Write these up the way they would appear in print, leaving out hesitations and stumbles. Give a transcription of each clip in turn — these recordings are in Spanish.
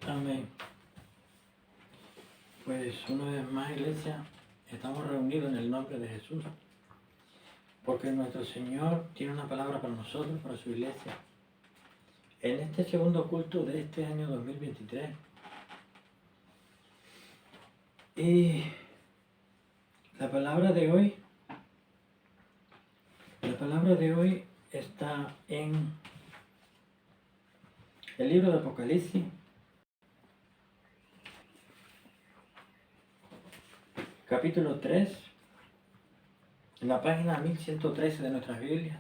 Amén. Pues una vez más, iglesia, estamos reunidos en el nombre de Jesús, porque nuestro Señor tiene una palabra para nosotros, para su iglesia. En este segundo culto de este año 2023. Y la palabra de hoy está en el libro de Apocalipsis, capítulo 3, en la página 1113 de nuestras Biblias.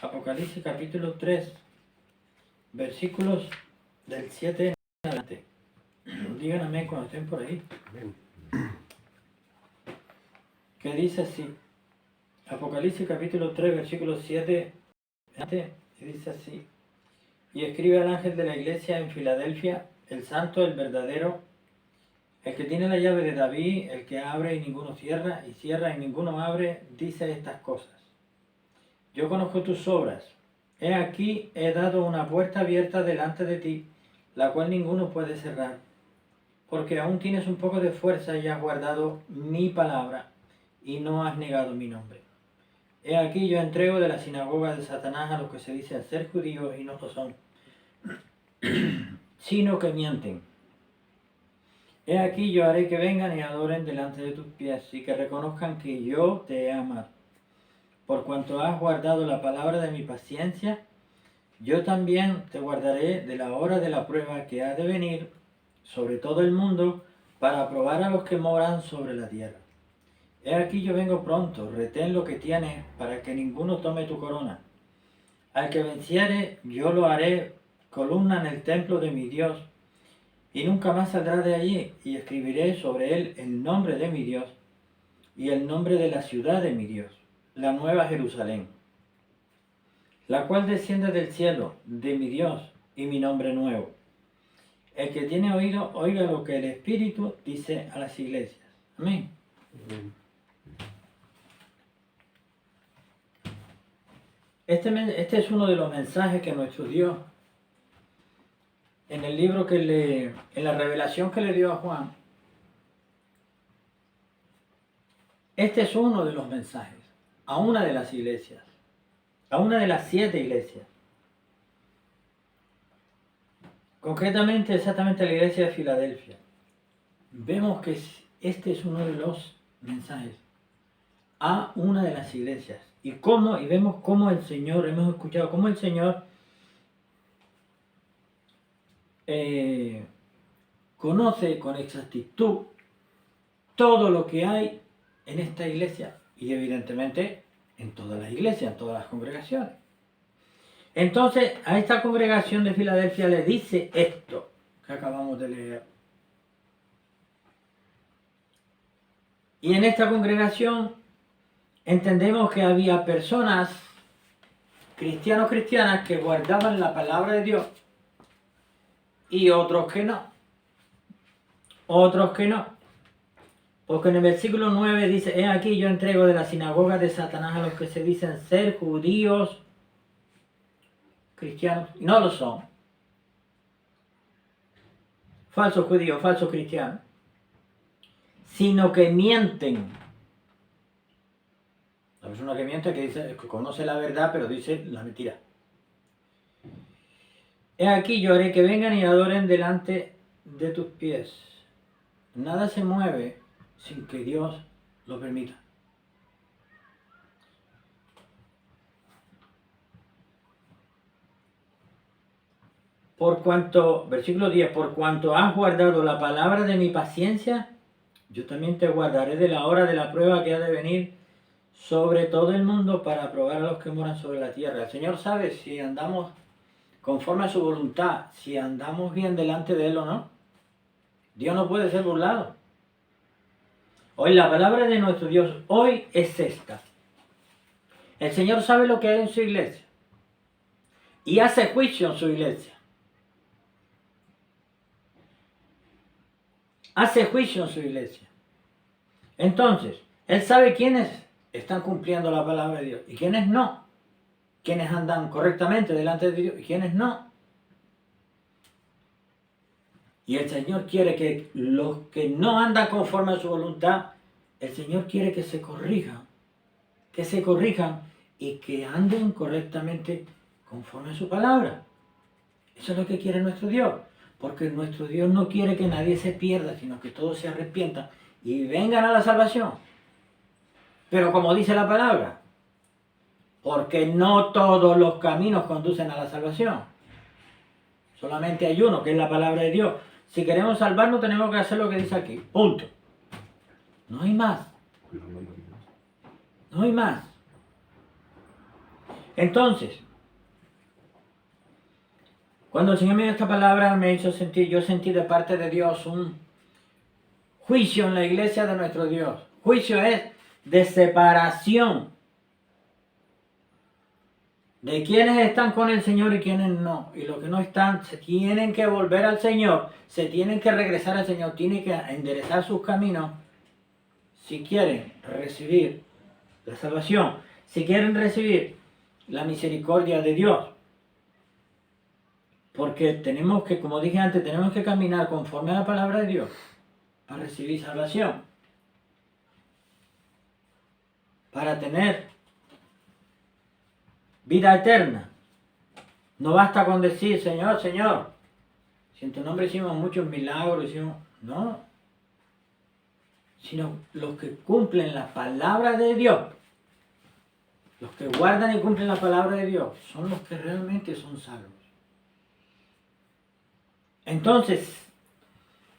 Apocalipsis capítulo 3, versículos del 7 en adelante. Digan amén cuando estén por ahí. Amén. Que dice así, Apocalipsis capítulo 3, versículo 7, y dice así: y escribe al ángel de la iglesia en Filadelfia, el santo, el verdadero, el que tiene la llave de David, el que abre y ninguno cierra, y cierra y ninguno abre, dice estas cosas: yo conozco tus obras. He aquí, he dado una puerta abierta delante de ti, la cual ninguno puede cerrar, porque aún tienes un poco de fuerza y has guardado mi palabra, y no has negado mi nombre. He aquí, yo entrego de la sinagoga de Satanás a los que se dicen ser judíos y no lo son, sino que mienten. He aquí, yo haré que vengan y adoren delante de tus pies, y que reconozcan que yo te he amado. Por cuanto has guardado la palabra de mi paciencia, yo también te guardaré de la hora de la prueba que ha de venir sobre todo el mundo, para probar a los que moran sobre la tierra. He aquí, yo vengo pronto, retén lo que tienes, para que ninguno tome tu corona. Al que venciere, yo lo haré columna en el templo de mi Dios, y nunca más saldrá de allí, y escribiré sobre él el nombre de mi Dios, y el nombre de la ciudad de mi Dios, la nueva Jerusalén, la cual desciende del cielo, de mi Dios, y mi nombre nuevo. El que tiene oído, oiga lo que el Espíritu dice a las iglesias. Amén. Este es uno de los mensajes que nuestro Dios, en el libro en la revelación que le dio a Juan, este es uno de los mensajes a una de las iglesias, a una de las 7 iglesias. Concretamente, exactamente a la iglesia de Filadelfia. Vemos que este es uno de los mensajes a una de las iglesias. Y vemos cómo el Señor, hemos escuchado cómo el Señor conoce con exactitud todo lo que hay en esta iglesia y evidentemente en todas las iglesias, en todas las congregaciones. Entonces a esta congregación de Filadelfia le dice esto que acabamos de leer. Y en esta congregación entendemos que había personas, cristianas, que guardaban la palabra de Dios y otros que no. Porque en el versículo 9 dice: he aquí, yo entrego de la sinagoga de Satanás a los que se dicen ser judíos, cristianos, y no lo son. Falsos judíos, falsos cristianos, sino que mienten. La persona que miente, que conoce la verdad, pero dice la mentira. He aquí, yo haré que vengan y adoren delante de tus pies. Nada se mueve sin que Dios lo permita. Versículo 10, por cuanto has guardado la palabra de mi paciencia, yo también te guardaré de la hora de la prueba que ha de venir sobre todo el mundo, para probar a los que moran sobre la tierra. El Señor sabe si andamos conforme a su voluntad, si andamos bien delante de Él o no. Dios no puede ser burlado. Hoy la palabra de nuestro Dios hoy es esta. El Señor sabe lo que hay en su iglesia y hace juicio en su iglesia. Hace juicio en su iglesia. Entonces, Él sabe quiénes están cumpliendo la palabra de Dios y quiénes no. Quiénes andan correctamente delante de Dios y quiénes no. Y el Señor quiere que los que no andan conforme a su voluntad, el Señor quiere que se corrijan y que anden correctamente conforme a su palabra. Eso es lo que quiere nuestro Dios, porque nuestro Dios no quiere que nadie se pierda, sino que todos se arrepientan y vengan a la salvación. Pero como dice la palabra, porque no todos los caminos conducen a la salvación. Solamente hay uno, que es la palabra de Dios. Si queremos salvarnos, tenemos que hacer lo que dice aquí. Punto. No hay más. No hay más. Entonces, cuando el Señor me dio esta palabra, me hizo sentir, yo sentí de parte de Dios un juicio en la iglesia de nuestro Dios. Juicio es de separación de quienes están con el Señor y quienes no. Y los que no están se tienen que volver al Señor, se tienen que regresar al Señor, tienen que enderezar sus caminos si quieren recibir la salvación, si quieren recibir la misericordia de Dios. Porque tenemos que, como dije antes, tenemos que caminar conforme a la palabra de Dios para recibir salvación, para tener vida eterna. No basta con decir, Señor, Señor, si en tu nombre hicimos muchos milagros, no, sino los que cumplen la palabra de Dios, los que guardan y cumplen la palabra de Dios, son los que realmente son salvos. Entonces,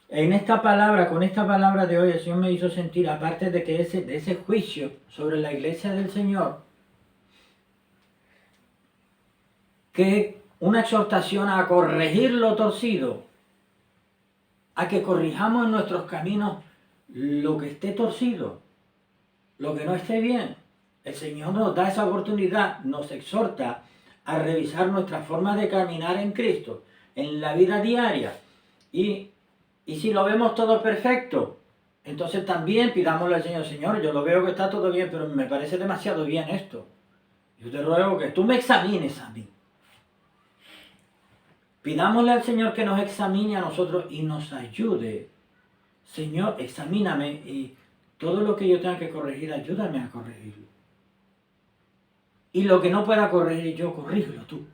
en esta palabra, con esta palabra de hoy, el Señor me hizo sentir, aparte de que de ese juicio sobre la iglesia del Señor, que una exhortación a corregir lo torcido, a que corrijamos en nuestros caminos lo que esté torcido, lo que no esté bien. El Señor nos da esa oportunidad, nos exhorta a revisar nuestra forma de caminar en Cristo, en la vida diaria. Y si lo vemos todo perfecto, entonces también pidámosle al Señor, Señor, yo lo veo que está todo bien, pero me parece demasiado bien esto. Yo te ruego que tú me examines a mí. Pidámosle al Señor que nos examine a nosotros y nos ayude. Señor, examíname y todo lo que yo tenga que corregir, ayúdame a corregirlo. Y lo que no pueda corregir yo, corrígelo tú.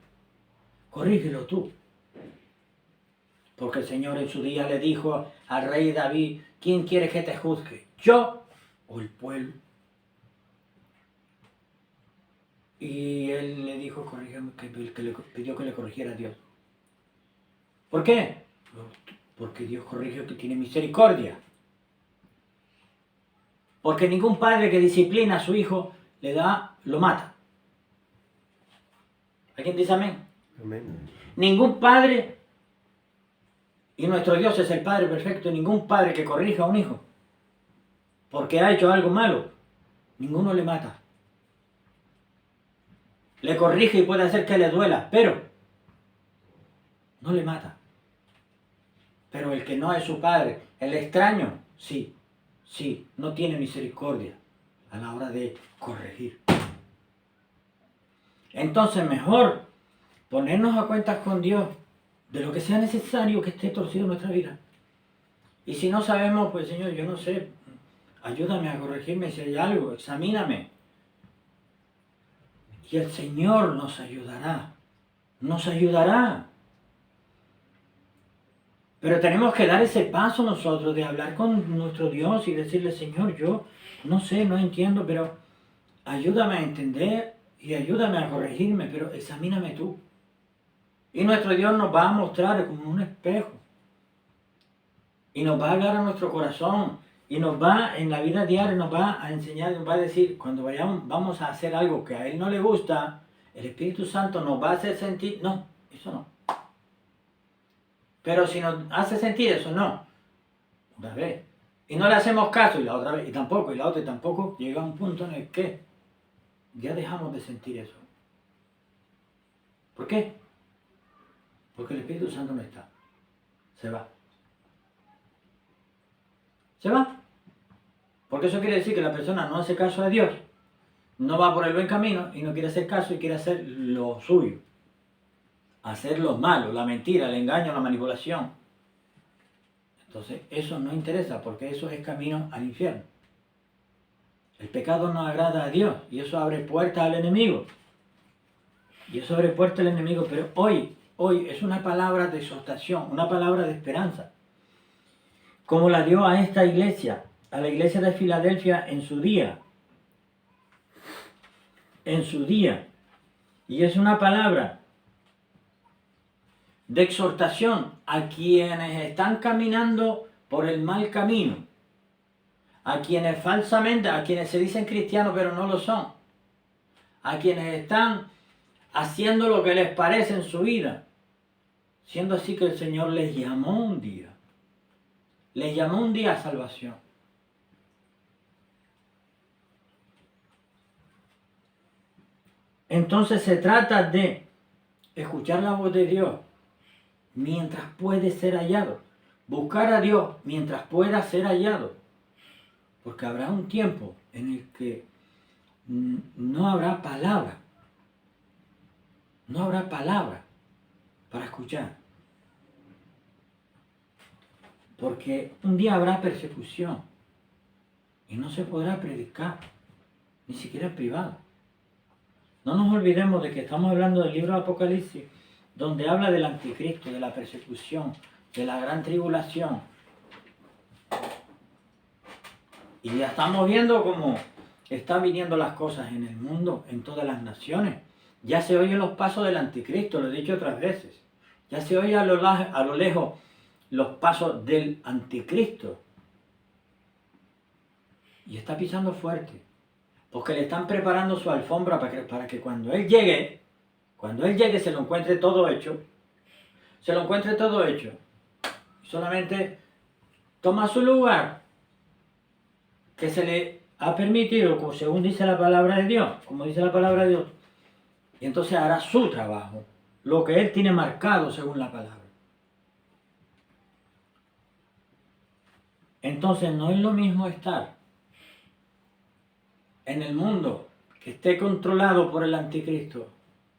Corrígelo tú. Porque el Señor en su día le dijo al rey David, ¿quién quiere que te juzgue? ¿Yo o el pueblo? Y él le dijo, corrígame, que le pidió que le corrigiera a Dios. ¿Por qué? Porque Dios corrige que tiene misericordia. Porque ningún padre que disciplina a su hijo lo mata. ¿Alguien dice amén? Amén. Ningún padre, y nuestro Dios es el Padre perfecto, ningún padre que corrija a un hijo porque ha hecho algo malo, ninguno le mata. Le corrige y puede hacer que le duela, pero no le mata. Pero el que no es su padre, el extraño, sí, no tiene misericordia a la hora de corregir. Entonces mejor ponernos a cuentas con Dios de lo que sea necesario que esté torcido en nuestra vida. Y si no sabemos, pues Señor, yo no sé, ayúdame a corregirme si hay algo, examíname. Y el Señor nos ayudará, nos ayudará. Pero tenemos que dar ese paso nosotros de hablar con nuestro Dios y decirle, Señor, yo no sé, no entiendo, pero ayúdame a entender y ayúdame a corregirme, pero examíname tú. Y nuestro Dios nos va a mostrar como un espejo. Y nos va a hablar a nuestro corazón. Y nos va, en la vida diaria, nos va a enseñar, nos va a decir, cuando vamos a hacer algo que a Él no le gusta, el Espíritu Santo nos va a hacer sentir, no, eso no. Pero si nos hace sentir eso, no. Otra vez. Y no le hacemos caso, y la otra vez, y tampoco, y la otra, y tampoco, llega un punto en el que ya dejamos de sentir eso. ¿Por qué? Porque el Espíritu Santo no está. Se va. Se va. Porque eso quiere decir que la persona no hace caso a Dios, no va por el buen camino y no quiere hacer caso y quiere hacer lo suyo. Hacer lo malo, la mentira, el engaño, la manipulación. Entonces, eso no interesa porque eso es camino al infierno. El pecado no agrada a Dios y eso abre puertas al enemigo. Y eso abre puertas al enemigo, pero hoy es una palabra de exhortación, una palabra de esperanza. Como la dio a esta iglesia, a la iglesia de Filadelfia en su día. En su día. Y es una palabra de exhortación a quienes están caminando por el mal camino. A quienes falsamente, a quienes se dicen cristianos pero no lo son. A quienes están haciendo lo que les parece en su vida. Siendo así que el Señor les llamó un día. Les llamó un día a salvación. Entonces se trata de escuchar la voz de Dios mientras puede ser hallado. Buscar a Dios mientras pueda ser hallado. Porque habrá un tiempo en el que no habrá palabra. No habrá palabra para escuchar. Porque un día habrá persecución y no se podrá predicar, ni siquiera en privado. No nos olvidemos de que estamos hablando del libro de Apocalipsis, donde habla del anticristo, de la persecución, de la gran tribulación. Y ya estamos viendo cómo están viniendo las cosas en el mundo, en todas las naciones. Ya se oyen los pasos del anticristo, lo he dicho otras veces. Ya se oye a lo lejos los pasos del anticristo. Y está pisando fuerte. Porque le están preparando su alfombra para que cuando él llegue se lo encuentre todo hecho. Se lo encuentre todo hecho. Solamente toma su lugar que se le ha permitido, según dice la palabra de Dios, como dice la palabra de Dios. Y entonces hará su trabajo, lo que él tiene marcado según la palabra. Entonces no es lo mismo estar en el mundo que esté controlado por el anticristo,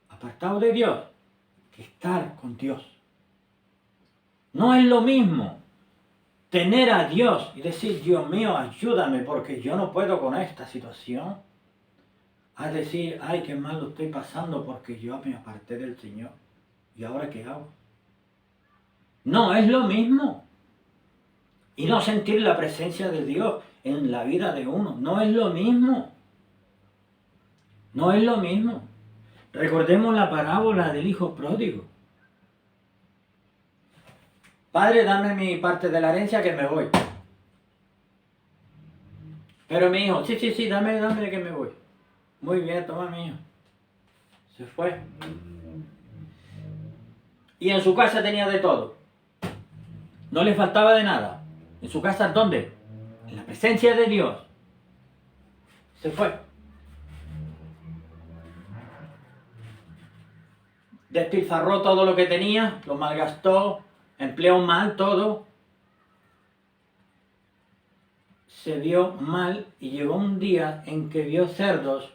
apartado de Dios, que estar con Dios. No es lo mismo tener a Dios y decir, Dios mío, ayúdame porque yo no puedo con esta situación, a decir, ay, qué mal lo estoy pasando porque yo me aparté del Señor. ¿Y ahora qué hago? No es lo mismo. Y no sentir la presencia de Dios en la vida de uno. No es lo mismo. No es lo mismo. Recordemos la parábola del hijo pródigo. Padre, dame mi parte de la herencia que me voy. Pero mi hijo, sí, dame que me voy. Muy bien, toma mi hijo. Se fue. Y en su casa tenía de todo. No le faltaba de nada. ¿En su casa dónde? En la presencia de Dios. Se fue. Despilfarró todo lo que tenía, lo malgastó, empleó mal todo. Se vio mal y llegó un día en que vio cerdos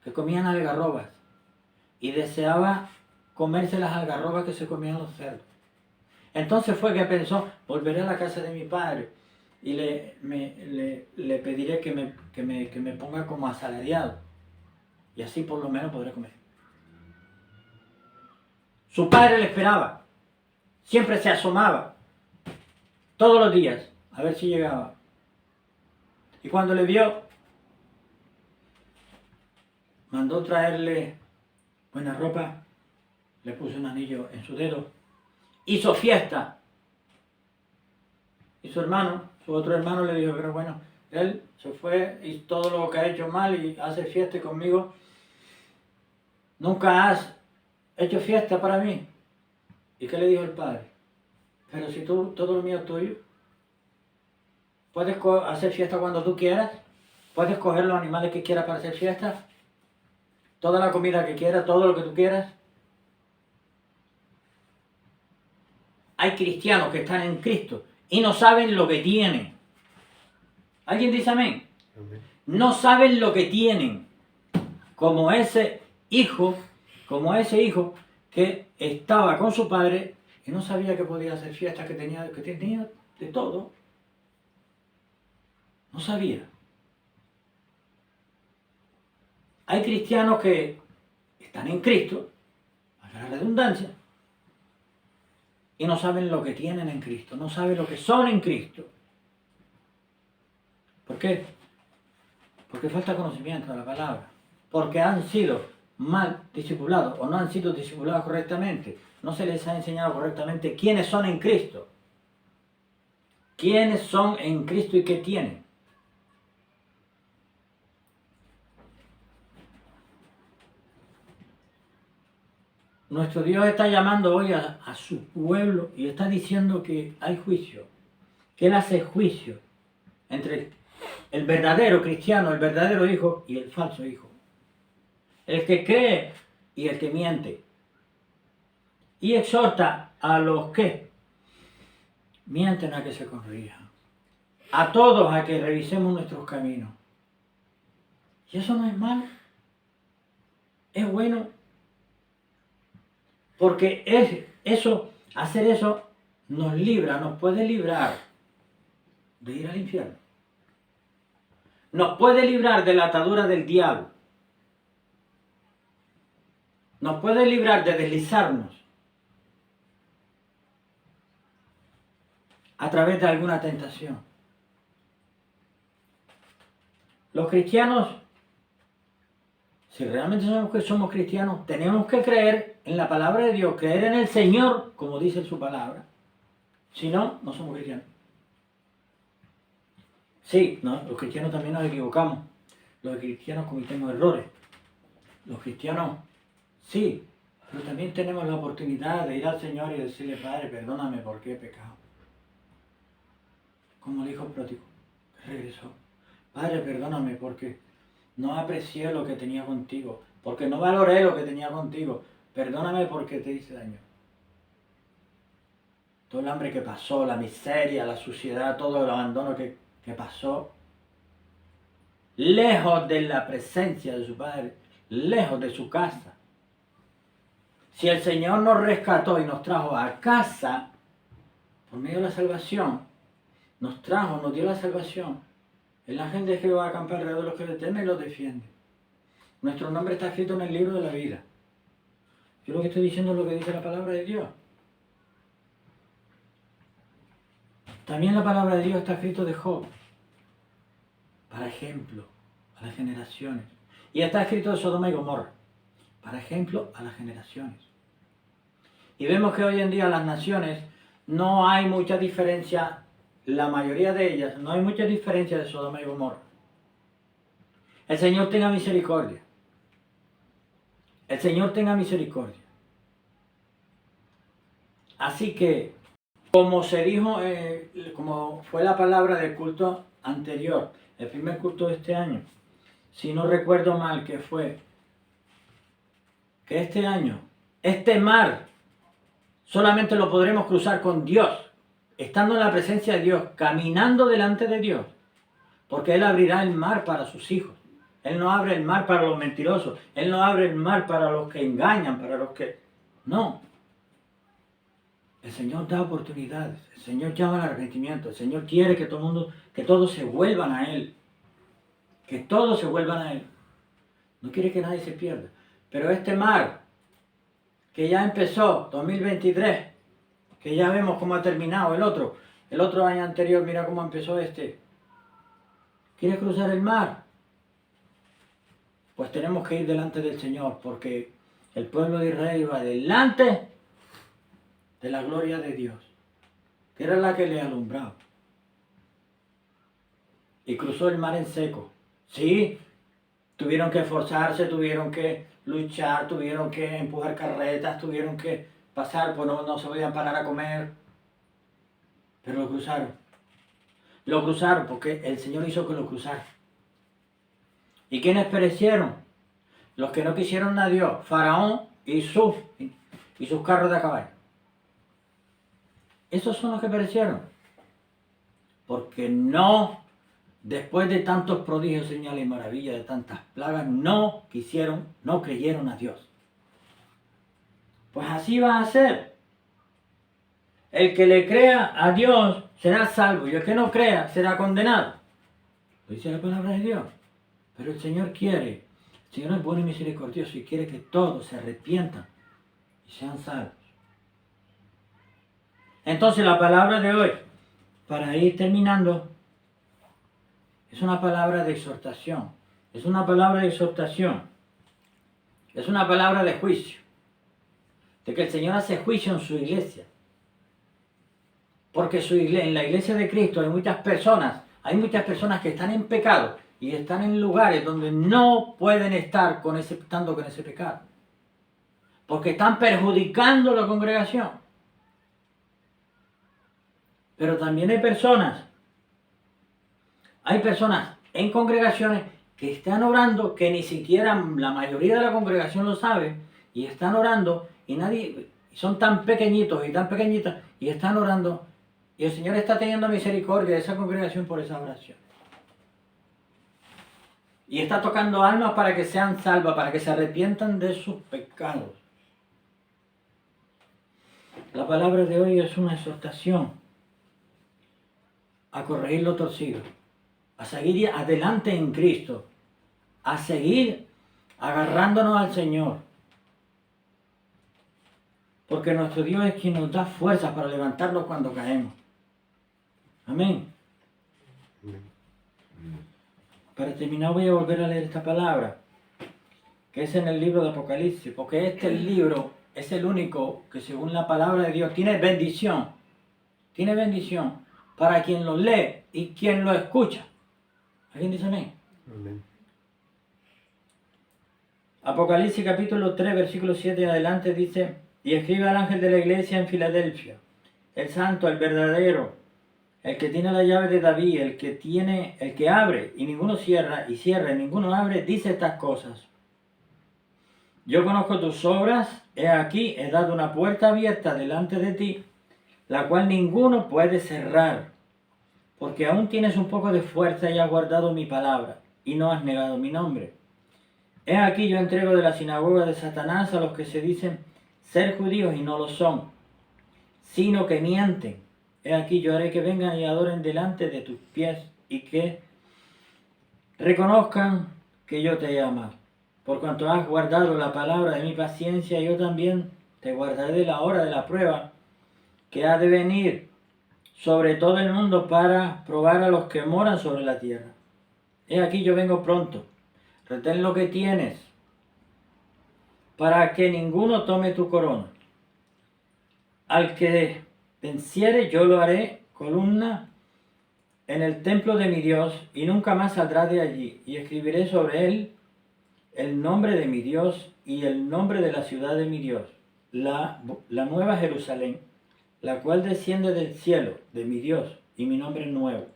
que comían algarrobas y deseaba comerse las algarrobas que se comían los cerdos. Entonces fue que pensó, volveré a la casa de mi padre y le pediré que me ponga como asalariado y así por lo menos podré comer. Su padre le esperaba, siempre se asomaba, todos los días, a ver si llegaba. Y cuando le vio, mandó traerle buena ropa, le puso un anillo en su dedo, hizo fiesta. Y su otro hermano le dijo, pero bueno, él se fue y todo lo que ha hecho mal y hace fiesta conmigo. Nunca has hecho fiesta para mí. ¿Y qué le dijo el padre? Pero si todo lo mío es tuyo. Puedes hacer fiesta cuando tú quieras. Puedes coger los animales que quieras para hacer fiesta. Toda la comida que quieras, todo lo que tú quieras. Hay cristianos que están en Cristo y no saben lo que tienen. ¿Alguien dice amén? Amén. No saben lo que tienen. Como ese hijo que estaba con su padre y no sabía que podía hacer fiestas, que tenía de todo. No sabía. Hay cristianos que están en Cristo, a la redundancia, y no saben lo que tienen en Cristo, no saben lo que son en Cristo. ¿Por qué? Porque falta conocimiento de la palabra. Porque han sido mal discipulados o no han sido discipulados correctamente. No se les ha enseñado correctamente quiénes son en Cristo. ¿Quiénes son en Cristo y qué tienen? Nuestro Dios está llamando hoy a su pueblo y está diciendo que hay juicio, que Él hace juicio entre el verdadero cristiano, el verdadero hijo y el falso hijo. El que cree y el que miente. Y exhorta a los que mienten a que se corrijan. A todos a que revisemos nuestros caminos. Y eso no es malo. Es bueno. Porque hacer eso nos libra, nos puede librar de ir al infierno. Nos puede librar de la atadura del diablo. Nos puede librar de deslizarnos a través de alguna tentación. Los cristianos, si realmente somos cristianos, tenemos que creer en la palabra de Dios, creer en el Señor, como dice su palabra. Si no, no somos cristianos. Sí, no, los cristianos también nos equivocamos. Los cristianos cometemos errores. Los cristianos, sí, pero también tenemos la oportunidad de ir al Señor y decirle, Padre, perdóname porque he pecado. Como el hijo pródigo, que regresó. Padre, perdóname porque no aprecié lo que tenía contigo, porque no valoré lo que tenía contigo. Perdóname porque te hice daño. Todo el hambre que pasó, la miseria, la suciedad, todo el abandono que pasó, lejos de la presencia de su Padre, lejos de su casa. Si el Señor nos rescató y nos trajo a casa por medio de la salvación, nos dio la salvación, el ángel de Jehová acampa alrededor de los que le temen y los defiende. Nuestro nombre está escrito en el libro de la vida. Yo lo que estoy diciendo es lo que dice la palabra de Dios. También la palabra de Dios está escrito de Job, para ejemplo, a las generaciones. Y está escrito de Sodoma y Gomorra, para ejemplo, a las generaciones. Y vemos que hoy en día las naciones no hay mucha diferencia, la mayoría de ellas, no hay mucha diferencia de Sodoma y Gomorra. El Señor tenga misericordia. El Señor tenga misericordia. Así que, como se dijo, como fue la palabra del culto anterior, el primer culto de este año, si no recuerdo mal, que fue que este año, este mar, solamente lo podremos cruzar con Dios, estando en la presencia de Dios, caminando delante de Dios, porque Él abrirá el mar para sus hijos. Él no abre el mar para los mentirosos, Él no abre el mar para los que engañan, para los que... No. El Señor da oportunidades, el Señor llama al arrepentimiento, el Señor quiere que todo el mundo, que todos se vuelvan a Él, que todos se vuelvan a Él. No quiere que nadie se pierda. Pero este mar, que ya empezó, 2023, que ya vemos cómo ha terminado el otro año anterior, mira cómo empezó este. ¿Quieres cruzar el mar? Pues tenemos que ir delante del Señor, porque el pueblo de Israel iba delante de la gloria de Dios, que era la que le alumbraba. Y cruzó el mar en seco. Sí, tuvieron que esforzarse, tuvieron que luchar, tuvieron que empujar carretas, tuvieron que pasar, pues no se podían parar a comer. Pero lo cruzaron. Lo cruzaron porque el Señor hizo que lo cruzaran. ¿Y quiénes perecieron? Los que no quisieron a Dios, Faraón y sus carros de caballo. Esos son los que perecieron. Porque no, después de tantos prodigios, señales y maravillas, de tantas plagas, no creyeron a Dios. Pues así va a ser. El que le crea a Dios será salvo y el que no crea será condenado. Lo dice la palabra de Dios. Pero el Señor quiere, el Señor es bueno y misericordioso y quiere que todos se arrepientan y sean salvos. Entonces la palabra de hoy, para ir terminando, es una palabra de exhortación. Es una palabra de exhortación. Es una palabra de juicio. De que el Señor hace juicio en su iglesia. Porque en la iglesia de Cristo hay muchas personas que están en pecado y están en lugares donde no pueden estar estando con ese pecado. Porque están perjudicando la congregación. Pero también hay personas en congregaciones que están orando, que ni siquiera la mayoría de la congregación lo sabe, y están orando, y son tan pequeñitos y tan pequeñitas, y están orando, y el Señor está teniendo misericordia de esa congregación por esa oración. Y está tocando almas para que sean salvas, para que se arrepientan de sus pecados. La palabra de hoy es una exhortación a corregir lo torcido, a seguir adelante en Cristo, a seguir agarrándonos al Señor. Porque nuestro Dios es quien nos da fuerzas para levantarnos cuando caemos. Amén. Para terminar voy a volver a leer esta palabra, que es en el libro de Apocalipsis, porque este libro es el único que según la palabra de Dios tiene bendición para quien lo lee y quien lo escucha. ¿Alguien dice amén? Amén. Apocalipsis capítulo 3, versículo 7 en adelante dice: y escribe al ángel de la iglesia en Filadelfia, el santo, el verdadero, el que tiene la llave de David, el que abre y ninguno cierra, y cierra y ninguno abre, dice estas cosas: yo conozco tus obras, he aquí, he dado una puerta abierta delante de ti, la cual ninguno puede cerrar, porque aún tienes un poco de fuerza y has guardado mi palabra, y no has negado mi nombre. He aquí yo entrego de la sinagoga de Satanás a los que se dicen ser judíos y no lo son, sino que mienten. He aquí yo haré que vengan y adoren delante de tus pies y que reconozcan que yo te he amado. Por cuanto has guardado la palabra de mi paciencia, yo también te guardaré de la hora de la prueba que ha de venir sobre todo el mundo para probar a los que moran sobre la tierra. He aquí yo vengo pronto. Retén lo que tienes, para que ninguno tome tu corona. Al que venciere yo lo haré columna en el templo de mi Dios, y nunca más saldrá de allí. Y escribiré sobre él el nombre de mi Dios y el nombre de la ciudad de mi Dios, la nueva Jerusalén, la cual desciende del cielo de mi Dios, y mi nombre nuevo.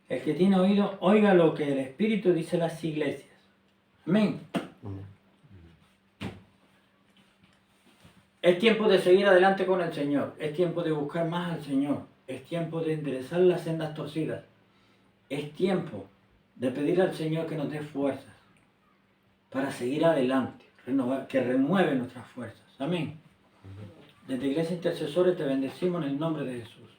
El que tiene oído, oiga lo que el Espíritu dice a las iglesias. Amén. Es tiempo de seguir adelante con el Señor. Es tiempo de buscar más al Señor. Es tiempo de enderezar las sendas torcidas. Es tiempo de pedir al Señor que nos dé fuerzas para seguir adelante, que renueve nuestras fuerzas. Amén. Desde Iglesia Intercesores te bendecimos en el nombre de Jesús.